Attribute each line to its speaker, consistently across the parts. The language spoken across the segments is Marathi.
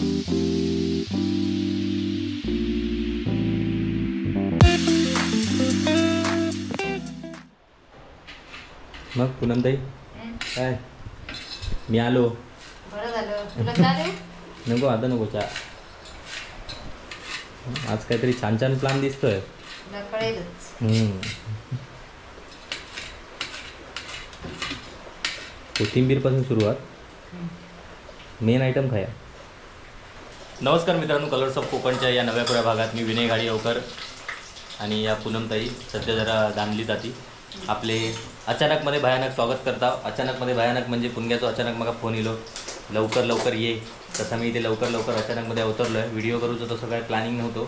Speaker 1: मग पुनमताई काय मी आलो.
Speaker 2: बरं झालं. तुला चहा देऊ?
Speaker 1: नको आता नको चहा. आज काहीतरी छान छान प्लॅन दिसतोय.
Speaker 2: तुला कळेलच.
Speaker 1: कोथिंबीर पासून सुरुवात. मेन आयटम खाया. नमस्कार मित्रांनो, कलर्स ऑफ कोकणच्या या नव्या पुऱ्या भागात मी विनय गाडीवकर आणि या पूनमताई सध्या जरा दांडली जाती. आपले अचानकमध्ये भयानक स्वागत करता. अचानकमध्ये भयानक म्हणजे पुणग्याचो अचानक मला फोन येलो लवकर लवकर ये. तसा मी इथे लवकर लवकर अचानकमध्ये अवतरलो आहे. व्हिडिओ करूचं तसं काय प्लॅनिंग नव्हतं,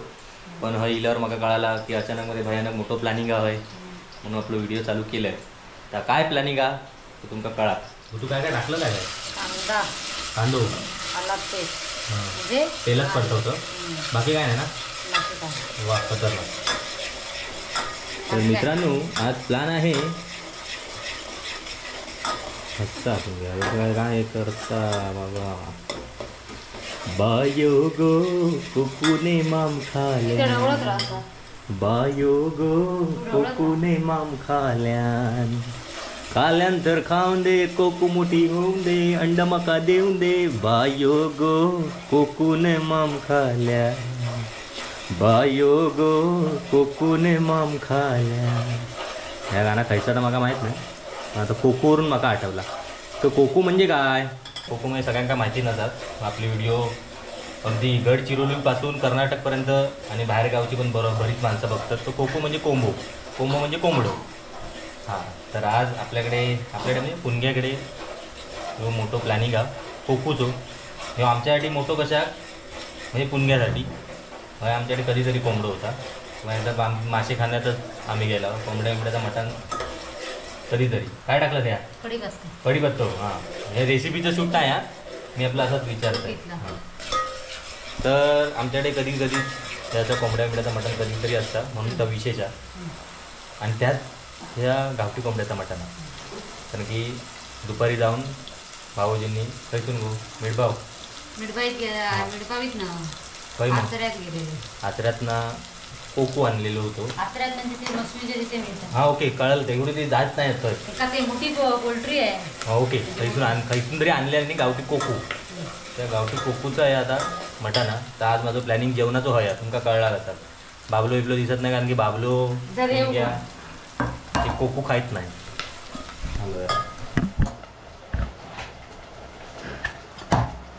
Speaker 1: पण हय इल्यावर मला कळाला की अचानकमध्ये भयानक मोठं प्लॅनिंग आहे म्हणून आपलं व्हिडिओ चालू केलं आहे. तर काय प्लॅनिंग आहे ते तुमका कळा. तू काय काय टाकलं काय
Speaker 2: कांदा,
Speaker 1: कांदो
Speaker 2: आला पेस्ट म्हणजे
Speaker 1: तेलच पडतं होतं, बाकी काय नाही ना.
Speaker 2: बाकी काय
Speaker 1: वा खतरनाक. तर मित्रांनो आज प्लॅन आहे हस्ता तुम्ही काय करता बाबा. बायो गो कुकुने माम खाल्या, बायो गो कुकुने माम खाल्यान, खाल्यान तर खाऊन दे कोकू मुठी होऊन दे अंड मका देऊन दे. बायो गो कोकूने माम खाल्या, बायो गो कोकूने माम खाल्या. ह्या गाणं खायचं तर मला माहीत नाही, आता कोकूवरून मला आठवला. तर कोकू म्हणजे काय? कोकू म्हणजे सगळ्यांना माहिती नसतात. आपली व्हिडिओ अगदी गडचिरोलीपासून कर्नाटकपर्यंत आणि बाहेरगावची पण बरीच माणसं बघतात. तर कोकू म्हणजे कोंबो, कोंबो म्हणजे कोंबडो. हां, तर आज आपल्याकडे म्हणजे पुणग्याकडे जो मोठं प्लॅनिंग आहे कोकूचो. हे आमच्यासाठी मोठं कशा म्हणजे पुणग्यासाठी. आमच्याकडे कधीतरी कोंबडं होता, मग एकदा मासे खाण्यातच आम्ही गेलो. कोंबड्याचं मटण कधीतरी. काय टाकलं त्या कढीपत्ता. हां, हे रेसिपीचं शूट नाही. मी आपलं असंच विचारतो. तर आमच्याकडे कधी कधी त्याचं कोंबड्याचं मटण कधीतरी असतं म्हणून तर विशेष आहे. आणि त्यात ह्या गावठी कोंबड्याचं मटण आहे. कारण की दुपारी जाऊन भाऊजींनी खैसून गो
Speaker 2: मिडपावीत ना
Speaker 1: आचऱ्यातनं कोकू आणलेलो होतो. हा ओके, कळलं. ते एवढी ते जात नाही
Speaker 2: ते मोठी पोल्ट्री आहे.
Speaker 1: हा ओके, खैसून तरी आणले आणि गावठी कोकू. त्या गावठी कोकूचं आहे आता मटण. तर आज माझं प्लॅनिंग जेवणाचं आहे. तुमका कळला जातात. बाबलो बिबलो दिसत नाही, कारण की बाबलो ते कोकू खायत नाही.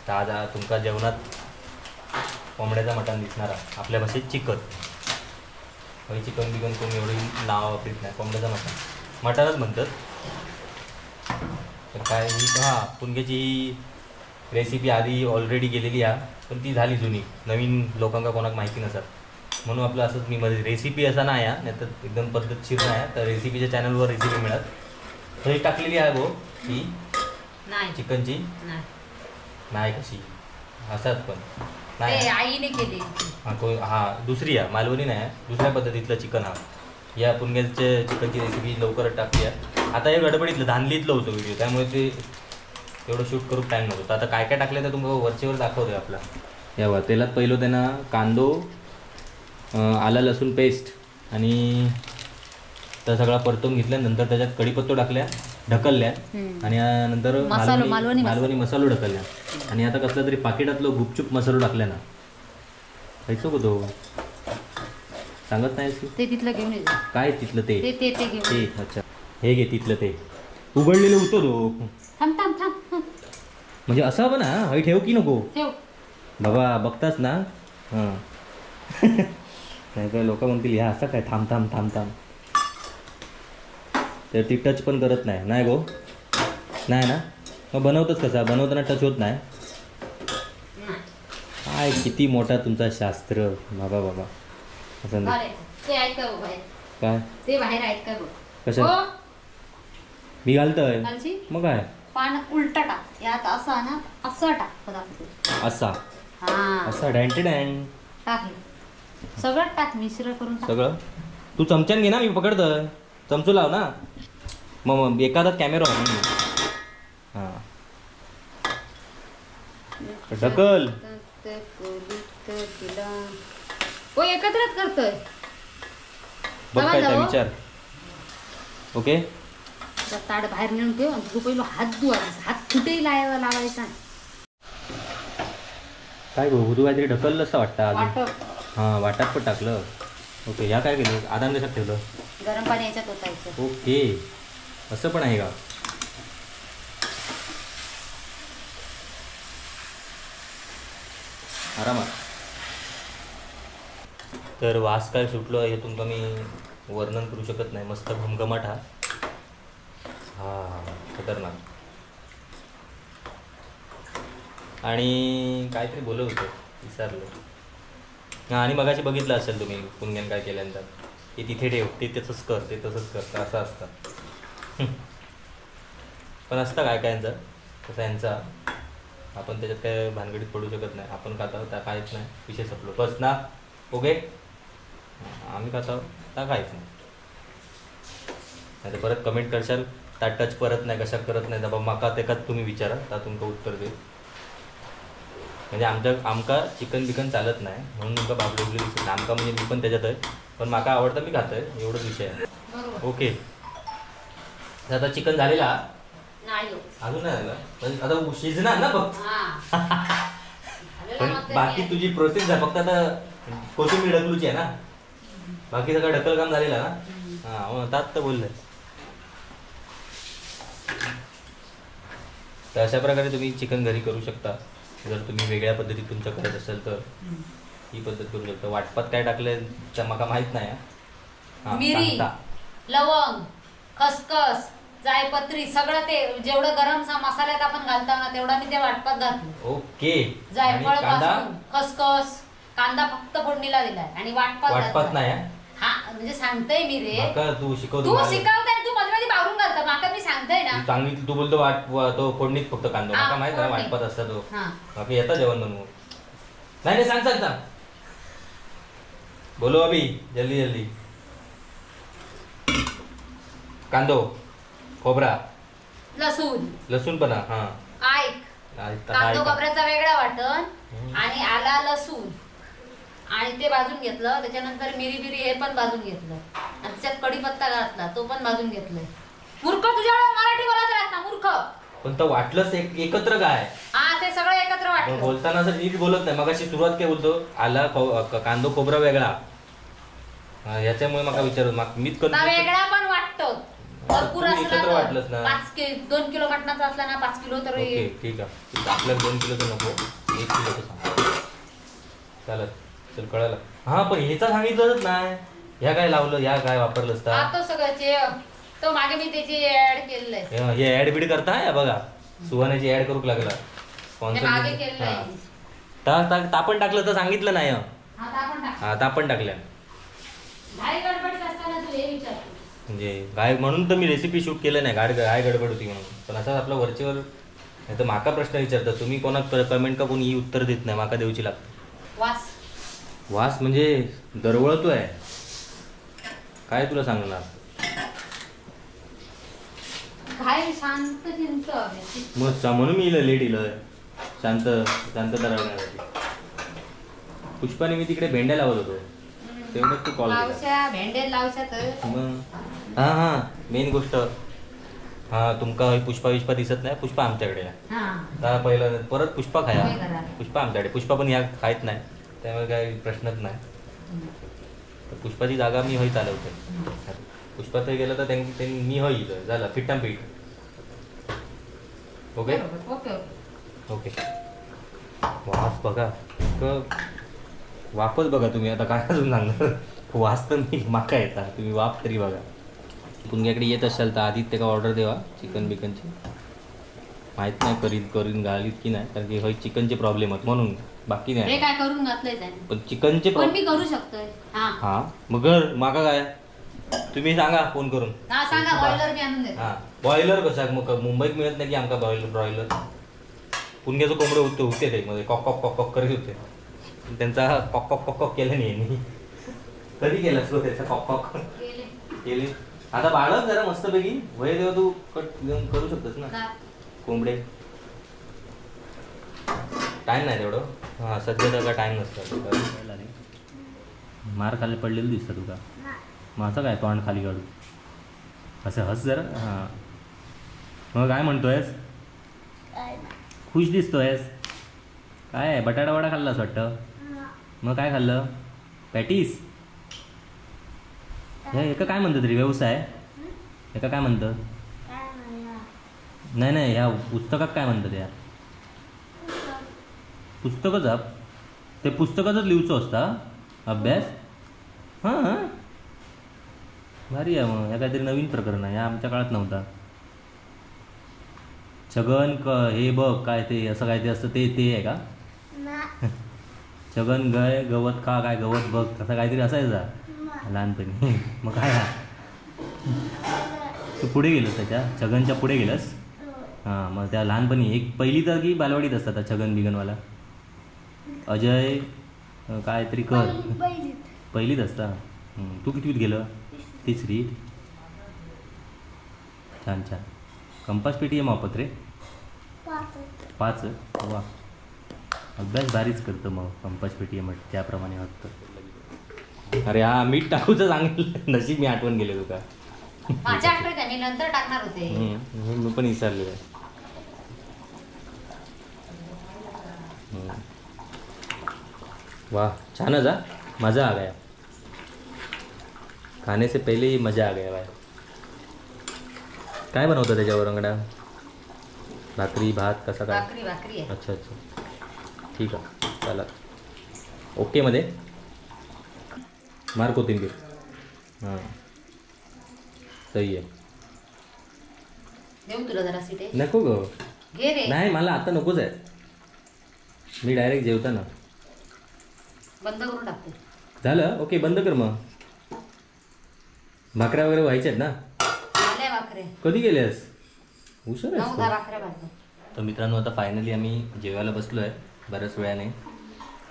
Speaker 1: तर आज तुमका जेवणात कोंबड्याचं मटण दिसणार आहे. आपल्या भाषेत चिकन. चिकन बिकन कोणी एवढी नाव वापरत नाही. कोंबड्याचं मटणच म्हणतात. तर काय हां, पुणग्याची रेसिपी आधी ऑलरेडी गेलेली आहे, पण ती झाली जुनी. नवीन लोकांना कोणाक माहिती नसतात म्हणून आपलं असंच मी मध्ये रेसिपी असा नाही आहे, नाही तर एकदम पद्धतशीर नाही आहे. तर रेसिपीच्या चॅनलवर रेसिपी मिळत. तर ही टाकलेली आहे गो ही चिकनची. नाही कशी असतात पण नाही
Speaker 2: आईने केली.
Speaker 1: हां दुसरी आहे, मालवणी नाही आहे, दुसऱ्या पद्धतीतलं चिकन. हा या पुणग्याच्या चिकनची रेसिपी लवकरच टाकली आहे. आता हे गडबडीतलं धानलीतलं होतं व्हिडिओ, त्यामुळे ते एवढं शूट करून टाईम नव्हतं. तर आता काय काय टाकलं तर तुम्हाला वरचेवर दाखवतोय आपला. यावर तेलात पहिलं त्यांना कांदो, आला लसूण पेस्ट आणि तर सगळा परतून घेतल्यानंतर त्याच्यात कढीपत्तो टाकल्या, ढकलल्या आणि नंतर मालवणी मसालो ढकलल्या. आणि आता कसला तरी पाकिटातलं गुपचूप मसालो टाकल्या ना. खायचो का तो सांगत नाहीस की
Speaker 2: ते तिथलं घेऊन येतो.
Speaker 1: काय तिथलं ते
Speaker 2: ते
Speaker 1: अच्छा हे घे तिथलं ते उघडलेलं होतं तो.
Speaker 2: थांब
Speaker 1: म्हणजे असं पण हा हय ठेव की नको
Speaker 2: ठेव
Speaker 1: बाबा, बघताच ना. हां नाही काय लोक म्हणतील ह्या असं काय थांब थांब थांब थांब. तर ती टच पण करत नाही. नाही गो नाही ना. मग बनवतच कसा, बनवताना टच होत नाही. काय किती मोठा तुमचा शास्त्र बाबा बाबा. असं
Speaker 2: काय ते बाहेर आहेत का बघ.
Speaker 1: कशा मी घालतोय मग काय
Speaker 2: पान उलटा टाक. यात असा ना असं टाक पदार्थ.
Speaker 1: असा असा डॅन्टी डॅन
Speaker 2: टाक. सगळं टाक, मिश्र करून
Speaker 1: सगळं. तू चमच्यान घे ना, मी पकडतोय. चमचो लाव ना मग एखादा कॅमेरा आहे. हां ढकल
Speaker 2: तिला हो एकत्रच करतोय
Speaker 1: बघ काय त्या
Speaker 2: जाऊ.
Speaker 1: विचार. ओके
Speaker 2: ताड बाहेर नेऊन ठेव आणि तू पहिलं हात धुवायचा हात कुठेही लावायचा
Speaker 1: काय गो तू काहीतरी ढकललं असं वाटतं अजून.
Speaker 2: वाटप
Speaker 1: हां वाटात पण टाकलं. ओके ह्या काय केलं आदान कशात ठेवलं.
Speaker 2: गरम पाणी याच्यात ओतायचं.
Speaker 1: ओके असं पण आहे का. आरामात. तर वास काय सुटलो हे तुमका मी वर्णन करू शकत नाही. मस्त घमघमाट हा. हा खतरनाक. आणि काहीतरी बोलत होतं विसरलो. हां आणि मगाशी बघितलं असेल तुम्ही पुण्यान काय केल्यानंतर ते तिथे ठेव ते तसंच कर ते तसंच कर तर असं असतं. पण असतं काय काय यांचं तसं यांचा आपण त्याच्यात काय भानगडीत पडू शकत नाही. आपण खातो त्या काहीच नाही विषय संपलो बस ना. ओके आम्ही खातो त्या काहीच नाही. तर परत कमेंट करशाल त्या टच परत नाही कशा करत नाही बाबा माका तेकाच तुम्ही विचारा त्या तुमचं उत्तर दे. म्हणजे आमका चिकन बिकन चालत नाही म्हणून तुमका बाबडोगली दिसत नाही. आमका म्हणजे मी पण त्याच्यात आहे पण माका आवडतं मी खातोय एवढंच विषय आहे. ओके आता चिकन झालेला अजून नाही झालं पण आता शिजणार ना बघ. पण बाकी तुझी प्रोसेस आहे फक्त आता कोथिंबीर ढकलूची आहे ना. बाकी सगळं ढकल काम झालेलं ना. हां तात तर बोललंय. तर अशा प्रकारे तुम्ही चिकन घरी करू शकता. जर तुम्ही वेगळ्या पद्धतीत तुमच्या करत असाल तर ही पद्धत करू शकता. वाटपात काय टाकलंय त्या मला माहित नाही.
Speaker 2: मिरी लवंग खसखस जायपत्री सगळं ते जेवढं गरम मसाल्यात आपण घालतो ना तेवढा मी ते वाटपात घातलं.
Speaker 1: ओके
Speaker 2: जायफळ पासून खसखस कांदा फक्त फोडणीला दिलाय आणि
Speaker 1: वाटपात नाही.
Speaker 2: हा म्हणजे सांगतोय मी रे
Speaker 1: तू शिकवतो
Speaker 2: तू शिकवताय तू मध्ये मध्ये बावरून घालता माका मी सांगतोय ना.
Speaker 1: चांगली तू बोलतो तो फोडणीत फक्त कांदा माका माहित नाही वाटपात असता तो. बाकी येतं जेवण बनवू. नाही सांग सांग सांग बोलो अभि जल्दी जल्दी. कांदो खोबरा लसूण पण हा
Speaker 2: ऐक कांदो खोबऱ्याचा वेगळा वाटण आणि आला लसूण आणि ते भाजून घेतलं. त्याच्यानंतर मिरी बिरी हे पण भाजून घेतलं आणि त्याच्यात कढीपत्ता घातला तो पण भाजून घेतलंय. मूर्ख तुझ्यावर मराठी बोलत राहत ना मूर्ख.
Speaker 1: पण तो वाटलंच एकत्र काय.
Speaker 2: हा ते सगळं एकत्र वाटलं.
Speaker 1: बोलताना असं नीट बोलत नाही. मगाशी सुरुवात काय बोलतो आला कांदो खोबरा वेगळा याच्यामुळे मला विचारू मीच करतो
Speaker 2: वेगळा पण वाटतो. भरपूर
Speaker 1: एकत्र वाटलंच ना.
Speaker 2: 2 किलो मटणाचा असला ना 5 किलो तर
Speaker 1: ठीक आहे. आपल्याला 2 किलो तर नको 1 किलो तर सांग चालत चल कळलं. हा पण ह्याचा सांगितलंच नाही. ह्या काय लावलं ह्या काय वापरलं
Speaker 2: तो सगळ्याचे तो मागे मी त्याची ऍड केलंय.
Speaker 1: हे ऍड बीड करता बघा सुहाण्याची ऍड करूक लागला
Speaker 2: मागे केलंय.
Speaker 1: तापण टाकलं तर सांगितलं नाही. हा तापण टाकल्या म्हणजे गाय म्हणून तर मी रेसिपी शूट केलं नाही. गाय गडबड होती म्हणून. पण असं आपलं वरचेवर नाही तर माका प्रश्न विचारता तुम्ही कोणाक कमेंट का कोणी उत्तर देत नाही. माका देऊची लागते. वास म्हणजे दरवळतोय काय तुला सांगणार. मग म्हणून मी लेट इलं शांतता राहण्यासाठी. पुष्पाने मी तिकडे भेंड्या लावत होतो तेवढंच तू कॉल केला. हा मेन गोष्ट हा तुमका पुष्पा दिसत नाही. पुष्पा आमच्याकडे आहे. पहिलं परत पुष्पा खाया पुष्पा आमच्याकडे. पुष्पा पण या खायत नाही त्यामुळे काही प्रश्नच नाही. पुष्पाची जागा मी हय चालवते. पुष्पा ते गेलं तर त्यांनी मी हय इथं झालं फिट्टाम पीठ. ओके ओके वास बघा वापच बघा तुम्ही आता काय अजून सांगणार. वास तर मी माका येता तुम्ही वाप तरी बघा. तुमच्याकडे येत असाल तर आधीच त्याला ऑर्डर देवा चिकन बिकनची. माहित नाही करीन घालीत की नाही कारण की हय चिकनचे प्रॉब्लेम आहेत म्हणून बाकी नाही.
Speaker 2: काय करून घातलंय
Speaker 1: पण चिकनचे
Speaker 2: मी करू शकतोय.
Speaker 1: हा मग माका काय तुम्ही सांगा फोन करून.
Speaker 2: सांगा
Speaker 1: बॉयलर कसा मग मुंबईत मिळत नाही की आमका ब्रॉयलर. पुणग्याचं कोंबडं होते ते मध्ये कॉक कॉक कॉक कॉक करत होते. त्यांचा कॉक कॉक कॉक कॉक केलं नाही. कधी केलंस गो त्याचा कॉक कॉक केले. आता बाळच जरा मस्तपैकी वय तेव्हा तू करू शकतोस ना कोंबडे. टाइम नाही तेवढं. हां सध्या त्याचा टाईम नसतो. मार खाली पडलेलं दिसतं तुका. मग असं काय तोंड खाली काढू असं हस जरा. हां मग काय म्हणतोयस? खुश दिसतोयस. काय बटाटा वडा खाल्लास वाटतं. मग काय खाल्लं? पॅटीस. हे एका काय म्हणतात रे व्यवसाय एका काय म्हणतात? नाही नाही ह्या पुस्तकात काय म्हणतात या पुस्तकच ते पुस्तकातच लिहूचं असता अभ्यास. हां भारी आहे मग. ह्या काहीतरी नवीन प्रकरण आहे. ह्या आमच्या काळात नव्हता. छगन हे बघ काय ते असं काय ते असतं ते आहे का? छगन गय गवत खा काय गवत बघ असं काहीतरी असायचा लहानपणी. मग काय तू पुढे गेलंस त्याच्या छगनच्या पुढे गेलंस. हां मग त्या लहानपणी एक पहिली तर की बालवाडीत असतात छगन बिगनवाला. अजय काहीतरी कर पहिलीत असता. तू कितवीत गेलं? तिसरीत. छान छान. कंपास पेटी आहे मापत रे 5. वा अभ्यास भारीच करतं मग. कंपास पेटी आहे म्हटलं त्याप्रमाणे वाटतं. अरे हा मीठ टाकूचं सांगितलं नशीब मी आठवण गेले तुका.
Speaker 2: माझ्या आठवत आहे मी नंतर टाकणार होते.
Speaker 1: मी पण विसरले. वाह छानच हा. मज़ा आ गया. खाने से पहले ही मज़ा आ गया भाई. काय बनवतं त्याच्यावर अंगडा? भाकरी भात कसा काय?
Speaker 2: भाकरी आहे.
Speaker 1: अच्छा अच्छा ठीक आहे चला ओके मध्ये मार कोथिंबीर. हां सही आहे.
Speaker 2: देऊ तुला जरा सीटे
Speaker 1: नको ग.
Speaker 2: घे रे.
Speaker 1: नाही मला आता नकोच आहे. मी डायरेक्ट जेवताना
Speaker 2: बंद करून टाकते.
Speaker 1: झालं ओके बंद कर मग. भाकऱ्या वगैरे व्हायच्या आहेत ना?
Speaker 2: आल्या भाकरे.
Speaker 1: कधी गेल्यास? हुशार आहेस
Speaker 2: 9-10 भाकऱ्या भाजल्या.
Speaker 1: तर मित्रांनो आता फायनली आम्ही जेवायला बसलो आहे. बऱ्याच वेळाने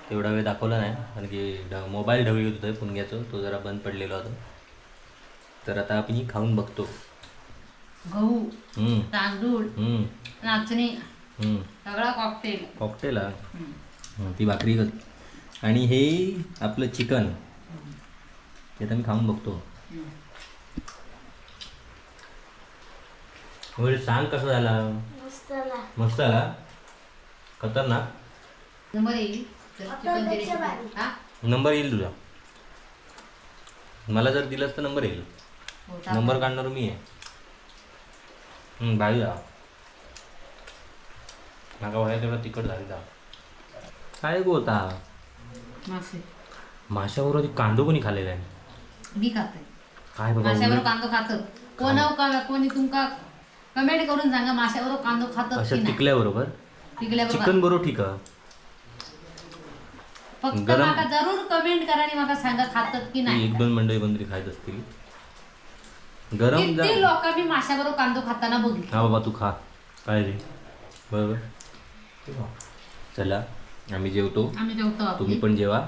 Speaker 1: तेवढा वेळ दाखवला नाही कारण की मोबाईल ढवळी होत होतं पुणग्याचं. तो जरा बंद पडलेला होता. तर आता आपण खाऊन बघतो.
Speaker 2: गहू तांदूळ नाचणी सगळा कॉकटेल
Speaker 1: ती भाकरी आणि हे आपलं चिकन ते आता मी खाऊन बघतो. सांग कसा झाला? मस्त आला. खतरनाक.
Speaker 2: नंबर येईल
Speaker 1: नंबर येईल तुझा. मला जर दिलंस तर नंबर येईल. नंबर काढणार मी आहे. भाई जा नाका व्हायला तेवढा तिखट झाली जा. काय गो होता माशाबरोबर कांदो कोणी खाल्लेला आहे?
Speaker 2: मी खाते.
Speaker 1: काय बाबा
Speaker 2: माशाबरोबर कांदो खातात. कोणी तुमका कमेंट करून सांगा माशाबरोबर कांदो खातात
Speaker 1: अशा
Speaker 2: की नाही.
Speaker 1: टिकल्याबरोबर चिकन बरोबर ठीक आहे.
Speaker 2: फक्त माका जरूर कमेंट करा आणि माका सांगा खातात की नाही.
Speaker 1: 1-2 मंडळी बंदरी खायत असतील. गरम
Speaker 2: किती लोक मी माशाबरोबर कांदो खाताना बघितलं.
Speaker 1: हा बाबा तू खा काय रे बरोबर. चला आम्ही जेवतो.
Speaker 2: आम्ही जेवतो.
Speaker 1: तुम्ही पण जेवा.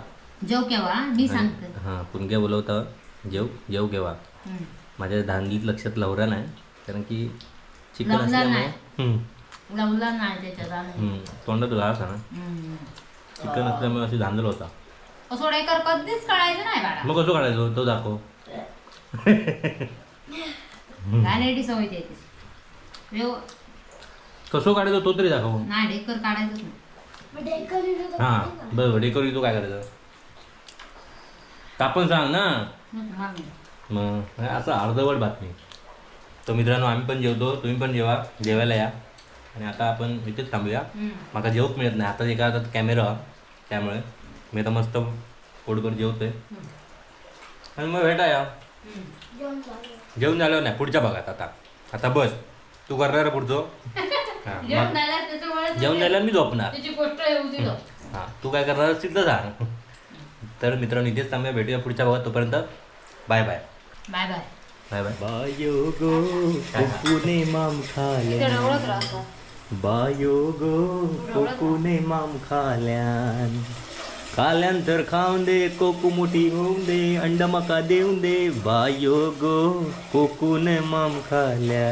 Speaker 2: जेव केव्हा मी सांगते.
Speaker 1: हां पुणग्या बोलवता जेव केव्हा. माझ्या धांदीत लक्षात लवरा नाही कारण की चिकन असल्यामुळे
Speaker 2: लावला नाही त्याच्यात
Speaker 1: तोंडात घास ना. चिकन असल्यामुळे अशी धांदल होता.
Speaker 2: सोडेकर कधीच काढायचं नाही बाळा.
Speaker 1: मग कसं काढायचं तो दाखव.
Speaker 2: घाणेरडी सवय त्याची.
Speaker 1: कसं काढायचं तो तरी दाखव.
Speaker 2: नाही डेकर काढायचंच नाही.
Speaker 1: हां बरोबर डेकोरी तू काय करायचं कापण सांग ना. मग असं अर्धवट बातमी. तर मित्रांनो आम्ही पण जेवतो. तुम्ही पण जेवायला या. आणि आता आपण इथेच थांबूया. मला जेवत मिळत नाही आता एका हातात कॅमेरा त्यामुळे मी आता मस्त पोटभर जेवतोय आणि मग भेटाया. जेवण झालं नाही पुढच्या भागात. आता बस तू करणार पुढचं. जेवण झाल्यावर मी झोपणार. हां तू काय करणार असतील तर सांग. तर मित्रांनो इथेच थांबूया. भेटूया पुढच्या भागात. तोपर्यंत bye bye
Speaker 2: bye bye
Speaker 1: bye bye.
Speaker 2: बायो
Speaker 1: गो कोकुने माम खाल्यान खाल्यानंतर खाऊन दे कोकू मोठी होऊन दे अंड मका देऊन दे. बायो गो कोकुने माम खाल्या.